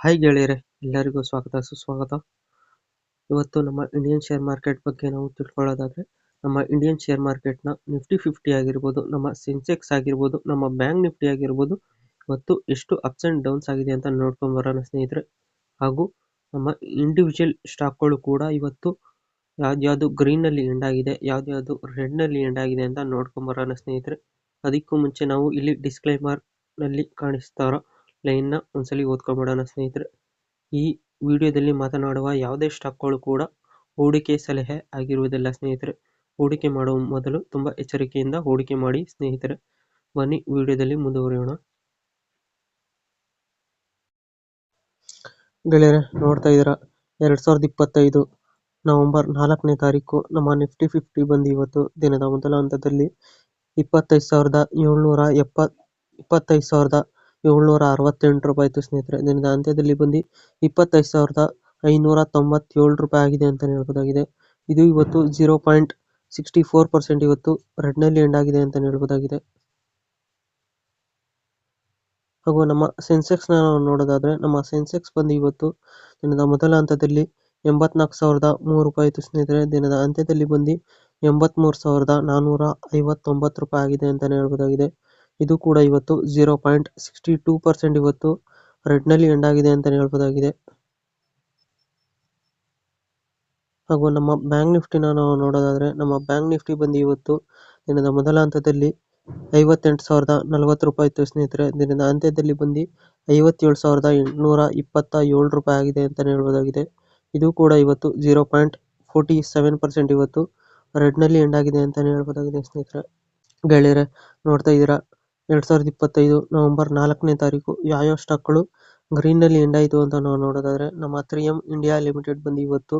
Hi ಗೆಳೆಯರೆ, ಎಲ್ಲರಿಗೂ ಸ್ವಾಗತ ಸುಸ್ವಾಗತ. ಇವತ್ತು ನಮ್ಮ ಇಂಡಿಯನ್ ಶೇರ್ ಮಾರ್ಕೆಟ್ ಬಗ್ಗೆ ನಾವು ತಿಳ್ಕೊಳ್ಳೋದಾದ್ರೆ, ನಮ್ಮ ಇಂಡಿಯನ್ ಶೇರ್ ಮಾರ್ಕೆಟ್ನ ನಿಫ್ಟಿ 50 ಆಗಿರ್ಬೋದು, ನಮ್ಮ ಸೆನ್ಸೆಕ್ಸ್ ಆಗಿರ್ಬೋದು, ನಮ್ಮ ಬ್ಯಾಂಕ್ ನಿಫ್ಟಿ ಆಗಿರ್ಬೋದು, ಇವತ್ತು ಎಷ್ಟು ಅಪ್ಸ್ ಅಂಡ್ ಡೌನ್ಸ್ ಆಗಿದೆ ಅಂತ ನೋಡ್ಕೊಂಡು ಬರೋಣ ಸ್ನೇಹಿತರೆ. ಹಾಗೂ ನಮ್ಮ ಇಂಡಿವಿಜುವಲ್ ಸ್ಟಾಕ್ಗಳು ಕೂಡ ಇವತ್ತು ಯಾವ್ದ್ಯಾವ್ದು ಗ್ರೀನಲ್ಲಿ ಎಂಡ್ ಆಗಿದೆ, ಯಾವ್ದ್ಯಾವ್ದು ರೆಡ್ನಲ್ಲಿ ಎಂಡ್ ಆಗಿದೆ ಅಂತ ನೋಡ್ಕೊಂಡು ಬರೋಣ ಸ್ನೇಹಿತರೆ. ಅದಕ್ಕೂ ಮುಂಚೆ ನಾವು ಇಲ್ಲಿ ಡಿಸ್ಕ್ಲೈಮರ್ ನಲ್ಲಿ ಕಾಣಿಸ್ತಾರೋ ಲೈನ್ನ ಒಂದ್ಸಲಿ ಓದ್ಕೊಂಡ್ಬಿಡೋಣ ಸ್ನೇಹಿತರೆ. ಈ ವಿಡಿಯೋದಲ್ಲಿ ಮಾತನಾಡುವ ಯಾವುದೇ ಸ್ಟಾಕ್ಗಳು ಕೂಡ ಹೂಡಿಕೆ ಸಲಹೆ ಆಗಿರುವುದಿಲ್ಲ ಸ್ನೇಹಿತರೆ. ಹೂಡಿಕೆ ಮಾಡುವ ಮೊದಲು ತುಂಬಾ ಎಚ್ಚರಿಕೆಯಿಂದ ಹೂಡಿಕೆ ಮಾಡಿ ಸ್ನೇಹಿತರೆ. ಬನ್ನಿ ವಿಡಿಯೋದಲ್ಲಿ ಮುಂದುವರಿಯೋಣ. ಗೆಳೆಯರೆ, ನೋಡ್ತಾ ಇದ್ದೀರಾ 2025 ನವೆಂಬರ್ 4ನೇ ತಾರೀಕು ನಮ್ಮ ನಿಫ್ಟಿ 50 ಬಂದು ಇವತ್ತು ದಿನದ ಮೊದಲ ಹಂತದಲ್ಲಿ 25,768 ರೂಪಾಯಿ ಇತ್ತು ಸ್ನೇಹಿತರೆ. ದಿನದ ಅಂತ್ಯದಲ್ಲಿ ಬಂದು 25,597 ರೂಪಾಯಿ ಆಗಿದೆ ಅಂತ ಹೇಳ್ಬೋದಾಗಿದೆ. ಇದು ಇವತ್ತು 0.64% ಇವತ್ತು ರೆಡ್ನಲ್ಲಿ ಎಂಡ್ ಆಗಿದೆ ಅಂತ ಹೇಳ್ಬೋದಾಗಿದೆ. ಹಾಗೂ ನಮ್ಮ ಸೆನ್ಸೆಕ್ಸ್ ನಾವು ನೋಡೋದಾದ್ರೆ, ನಮ್ಮ ಸೆನ್ಸೆಕ್ಸ್ ಬಂದು ಇವತ್ತು ದಿನದ ಮೊದಲ ಹಂತದಲ್ಲಿ 84,003 ರೂಪಾಯಿ ಇತ್ತು ಸ್ನೇಹಿತರೆ. ದಿನದ ಅಂತ್ಯದಲ್ಲಿ ಬಂದು 83,459 ರೂಪಾಯಿ ಆಗಿದೆ ಅಂತಾನೆ ಹೇಳ್ಬೋದಾಗಿದೆ. ಇದು ಕೂಡ ಇವತ್ತು 0.62% ಇವತ್ತು ರೆಡ್ನಲ್ಲಿ ಎಂಡ್ ಆಗಿದೆ ಅಂತಾನೆ ಹೇಳ್ಬೋದಾಗಿದೆ. ಹಾಗೂ ನಮ್ಮ ಬ್ಯಾಂಕ್ ನಿಫ್ಟಿನ ನಾವು ನೋಡೋದಾದ್ರೆ, ನಮ್ಮ ಬ್ಯಾಂಕ್ ನಿಫ್ಟಿ ಬಂದು ಇವತ್ತು ದಿನದ ಮೊದಲ ಹಂತದಲ್ಲಿ 58,040 ರೂಪಾಯಿ ಇತ್ತು ಸ್ನೇಹಿತರೆ. ದಿನದ ಅಂತ್ಯದಲ್ಲಿ ಬಂದು 57,827 ರೂಪಾಯಿ ಆಗಿದೆ ಅಂತಾನೆ ಹೇಳ್ಬೋದಾಗಿದೆ. ಇದು ಕೂಡ ಇವತ್ತು 0.47% ಇವತ್ತು ರೆಡ್ನಲ್ಲಿ ಎಂಡ್ ಆಗಿದೆ ಅಂತಾನೆ ಹೇಳ್ಬೋದಾಗಿದೆ ಸ್ನೇಹಿತರೆ. ಗೆಳೆಯರೆ, ನೋಡ್ತಾ ಇದ್ದೀರಾ 2025 ನವೆಂಬರ್ 4ನೇ ತಾರೀಕು ಯಾವ್ಯಾವ ಸ್ಟಾಕ್ಗಳು ಗ್ರೀನ್ನಲ್ಲಿ ಎಂಡ್ ಆಯಿತು ಅಂತ ನಾವು ನೋಡೋದಾದ್ರೆ, ನಮ್ಮ 3M ಇಂಡಿಯಾ ಲಿಮಿಟೆಡ್ ಬಂದು ಇವತ್ತು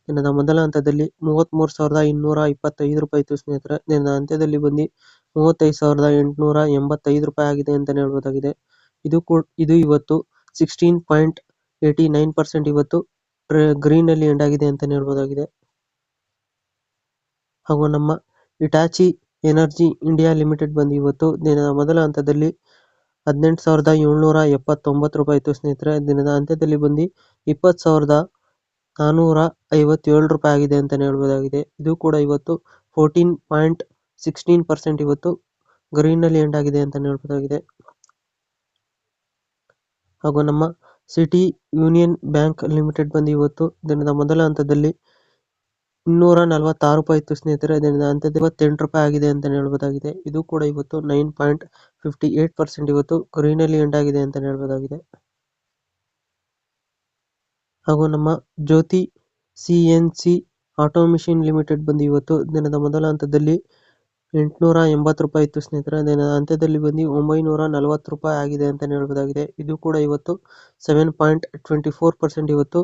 ದಿನದ ಮೊದಲ ಹಂತದಲ್ಲಿ 33,225 ರೂಪಾಯಿ ಇತ್ತು ಸ್ನೇಹಿತರೆ. ದಿನದ ಅಂತ್ಯದಲ್ಲಿ ಬಂದು 35,885 ರೂಪಾಯಿ ಆಗಿದೆ ಅಂತಾನೆ ಹೇಳ್ಬೋದಾಗಿದೆ. ಇದು ಇವತ್ತು 16.89% ಇವತ್ತು ಗ್ರೀನಲ್ಲಿ ಎಂಡ್ ಆಗಿದೆ ಅಂತಾನೆ ಹೇಳ್ಬೋದಾಗಿದೆ. ಹಾಗೂ ನಮ್ಮ ಇಟಾಚಿ ಎನರ್ಜಿ ಇಂಡಿಯಾ ಲಿಮಿಟೆಡ್ ಬಂದು ಇವತ್ತು ದಿನದ ಮೊದಲ ಹಂತದಲ್ಲಿ 18,779 ರೂಪಾಯಿ ಇತ್ತು ಸ್ನೇಹಿತರೆ. ದಿನದ ಅಂತ್ಯದಲ್ಲಿ ಬಂದು 20,457 ರೂಪಾಯಿ ಆಗಿದೆ ಅಂತಾನೆ ಹೇಳ್ಬೋದಾಗಿದೆ. ಇದು ಕೂಡ ಇವತ್ತು 14.16% ಇವತ್ತು ಗ್ರೀನ್ನಲ್ಲಿ ಎಂಡ್ ಆಗಿದೆ ಅಂತಾನೆ ಹೇಳ್ಬೋದಾಗಿದೆ. ಹಾಗೂ ನಮ್ಮ ಸಿಟಿ ಯೂನಿಯನ್ ಬ್ಯಾಂಕ್ ಲಿಮಿಟೆಡ್ ಬಂದು ಇವತ್ತು ದಿನದ ಮೊದಲ ಹಂತದಲ್ಲಿ 246 ರೂಪಾಯಿ ಇತ್ತು ಸ್ನೇಹಿತರೆ. ದಿನದ ಅಂತ್ಯದಲ್ಲಿ 28 ರೂಪಾಯಿ ಆಗಿದೆ ಅಂತಾನೆ ಹೇಳ್ಬೋದಾಗಿದೆ. ಇದು ಕೂಡ ಇವತ್ತು 9.58% ಇವತ್ತು ಗ್ರೀನಲ್ಲಿ ಎಂಡ್ ಆಗಿದೆ ಅಂತಾನೆ ಹೇಳ್ಬೋದಾಗಿದೆ. ಹಾಗೂ ನಮ್ಮ ಜ್ಯೋತಿ CNC ಆಟೋಮೇಷನ್ ಲಿಮಿಟೆಡ್ ಬಂದು ಇವತ್ತು ದಿನದ ಮೊದಲ ಹಂತದಲ್ಲಿ 880 ರೂಪಾಯಿ ಇತ್ತು ಸ್ನೇಹಿತರೆ. ದಿನದ ಅಂತ್ಯದಲ್ಲಿ ಬಂದು 940 ರೂಪಾಯಿ ಆಗಿದೆ ಅಂತಾನೆ ಹೇಳ್ಬೋದಾಗಿದೆ. ಇದು ಕೂಡ ಇವತ್ತು 7.24% ಇವತ್ತು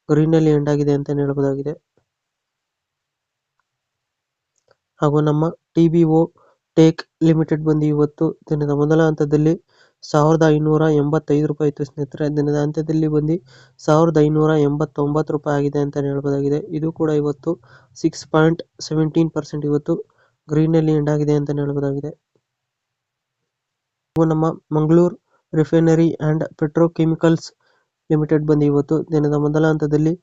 ಗ್ರೀನಲ್ಲಿ ಎಂಡ್ ಆಗಿದೆ ಅಂತಾನೆ ಹೇಳ್ಬೋದಾಗಿದೆ. ಹಾಗೂ ನಮ್ಮ TBO ಟೇಕ್ ಲಿಮಿಟೆಡ್ ಬಂದು ಇವತ್ತು ದಿನದ ಮೊದಲ ಹಂತದಲ್ಲಿ 1,585 ರೂಪಾಯಿ ಇತ್ತು ಸ್ನೇಹಿತರೆ. ದಿನದ ಅಂತ್ಯದಲ್ಲಿ ಬಂದು 1,589 ರೂಪಾಯಿ ಆಗಿದೆ ಅಂತಾನೆ ಹೇಳ್ಬೋದಾಗಿದೆ. ಇದು ಕೂಡ ಇವತ್ತು 6.17% ಇವತ್ತು ಗ್ರೀನಲ್ಲಿ ಎಂಡ್ ಆಗಿದೆ ಅಂತಾನೆ ಹೇಳ್ಬೋದಾಗಿದೆ. ಹಾಗೂ ನಮ್ಮ Mangaluru refinery and petrochemicals limited ಬಂದು ಇವತ್ತು ದಿನದ ಮೊದಲ ಹಂತದಲ್ಲಿ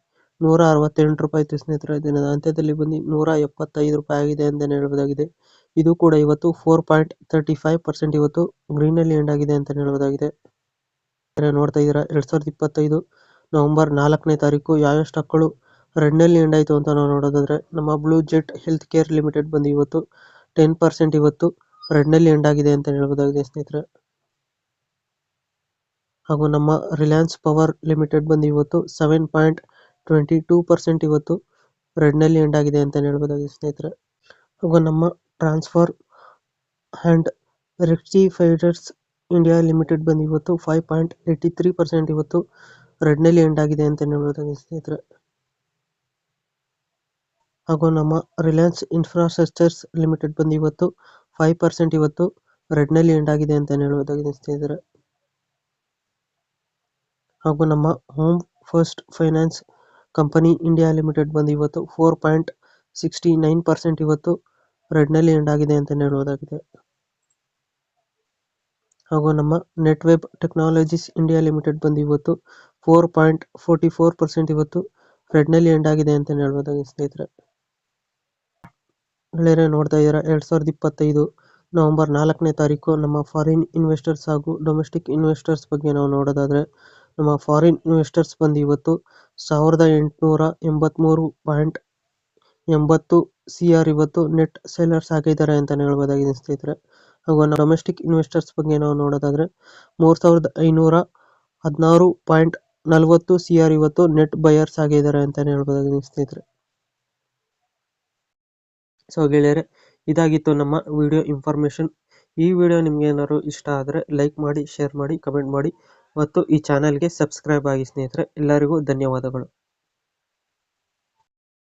168 ರೂಪಾಯಿ ಇತ್ತು ಸ್ನೇಹಿತರೆ. ದಿನದ ಅಂತ್ಯದಲ್ಲಿ ಬಂದು 175 ರೂಪಾಯಿ ಆಗಿದೆ ಅಂತಾನೆ ಹೇಳ್ಬೋದಾಗಿದೆ. ಇದು ಕೂಡ ಇವತ್ತು 4.35% ಇವತ್ತು ಗ್ರೀನಲ್ಲಿ ಎಂಡ್ ಆಗಿದೆ ಅಂತಾನೆ ಹೇಳ್ಬೋದಾಗಿದೆ. ನೋಡ್ತಾ ಇದ್ದೀರಾ 2025 ನವೆಂಬರ್ 4ನೇ ತಾರೀಕು ಯಾವ ಸ್ಟಾಕ್ಗಳು ರೆಡ್ನಲ್ಲಿ ಎಂಡ್ ಆಯಿತು ಅಂತ ನಾವು ನೋಡೋದಾದ್ರೆ, ನಮ್ಮ blue jet health care limited ಬಂದು ಇವತ್ತು 10% ಇವತ್ತು ರೆಡ್ನಲ್ಲಿ ಎಂಡ್ ಆಗಿದೆ ಅಂತ ಹೇಳ್ಬೋದಾಗಿದೆ ಸ್ನೇಹಿತರೆ. ಹಾಗೂ ನಮ್ಮ ರಿಲಯನ್ಸ್ ಪವರ್ ಲಿಮಿಟೆಡ್ ಬಂದು ಇವತ್ತು 7.22% ಇವತ್ತು ರೆಡ್ನಲ್ಲಿ ಎಂಡ್ ಆಗಿದೆ ಅಂತ ಹೇಳ್ಬೋದಾಗಿದೆ ಸ್ನೇಹಿತರೆ. ಹಾಗೂ ನಮ್ಮ ಟ್ರಾನ್ಸ್ಫರ್ ಅಂಡ್ ರೆಕ್ಟಿಫೈಯರ್ಸ್ ಇಂಡಿಯಾ ಲಿಮಿಟೆಡ್ ಬಂದು ಇವತ್ತು 5.83% ಇವತ್ತು ರೆಡ್ನಲ್ಲಿ ಎಂಡ್ ಆಗಿದೆ ಅಂತ ಹೇಳ್ಬೋದಾಗಿದೆ ಸ್ನೇಹಿತರೆ. ಹಾಗೂ ನಮ್ಮ ರಿಲಯನ್ಸ್ ಇನ್ಫ್ರಾಸ್ಟ್ರಕ್ಚರ್ಸ್ ಲಿಮಿಟೆಡ್ ಬಂದು ಇವತ್ತು 5% ಇವತ್ತು ರೆಡ್ನಲ್ಲಿ ಎಂಡ್ ಆಗಿದೆ ಅಂತ ಹೇಳ್ಬೋದಾಗಿದೆ ಸ್ನೇಹಿತರೆ. ಹಾಗೂ ನಮ್ಮ home first finance company India limited ಬಂದು ಇವತ್ತು 4.69% ಇವತ್ತು ರೆಡ್ನಲ್ಲಿ ಎಂಡ್ ಆಗಿದೆ ಅಂತ ಹೇಳ್ಬೋದಾಗಿದೆ. ಹಾಗೂ ನಮ್ಮ net web technologies India limited ಬಂದು ಇವತ್ತು 4.44% ಇವತ್ತು ರೆಡ್ನಲ್ಲಿ ಎಂಡ್ ಆಗಿದೆ ಅಂತಲೇ ಹೇಳ್ಬೋದಾಗಿದೆ ಸ್ನೇಹಿತರೆ. ಗೆಳೆಯರೆ, ನೋಡ್ತಾ ಇದ್ದೀರಾ 2025 ನವೆಂಬರ್ 4ನೇ ತಾರೀಕು ನಮ್ಮ ಫಾರಿನ್ ಇನ್ವೆಸ್ಟರ್ಸ್ ಹಾಗೂ ಡೊಮೆಸ್ಟಿಕ್ ಇನ್ವೆಸ್ಟರ್ಸ್ ಬಗ್ಗೆ ನಾವು ನೋಡೋದಾದ್ರೆ, ನಮ್ಮ ಫಾರಿನ್ ಇನ್ವೆಸ್ಟರ್ಸ್ ಬಂದು ಇವತ್ತು 1883.80 CR ಇವತ್ತು ನೆಟ್ ಸೇಲರ್ಸ್ ಆಗಿದ್ದಾರೆ ಅಂತಾನೆ ಹೇಳ್ಬೋದಾಗಿದೆ ಸ್ನೇಹಿತರೆ. ಹಾಗೂ ಡೊಮೆಸ್ಟಿಕ್ ಇನ್ವೆಸ್ಟರ್ಸ್ ಬಗ್ಗೆ ನಾವು ನೋಡೋದಾದ್ರೆ 3516.40 CR ಇವತ್ತು ನೆಟ್ ಬಯರ್ಸ್ ಆಗಿದ್ದಾರೆ ಅಂತಾನೆ ಹೇಳ್ಬೋದಾಗಿದೆ ಸ್ನೇಹಿತರೆ. ಸೊ ಗೆಳೆಯರೆ, ಇದಾಗಿತ್ತು ನಮ್ಮ ವಿಡಿಯೋ ಇನ್ಫಾರ್ಮೇಷನ್. ಈ ವಿಡಿಯೋ ನಿಮ್ಗೆ ಏನಾದ್ರು ಇಷ್ಟ ಆದರೆ ಲೈಕ್ ಮಾಡಿ, ಶೇರ್ ಮಾಡಿ, ಕಮೆಂಟ್ ಮಾಡಿ ಮತ್ತು ಈ ಚಾನಲ್ಗೆ ಸಬ್ಸ್ಕ್ರೈಬ್ ಆಗಿ ಸ್ನೇಹಿತರೆ. ಎಲ್ಲರಿಗೂ ಧನ್ಯವಾದಗಳು.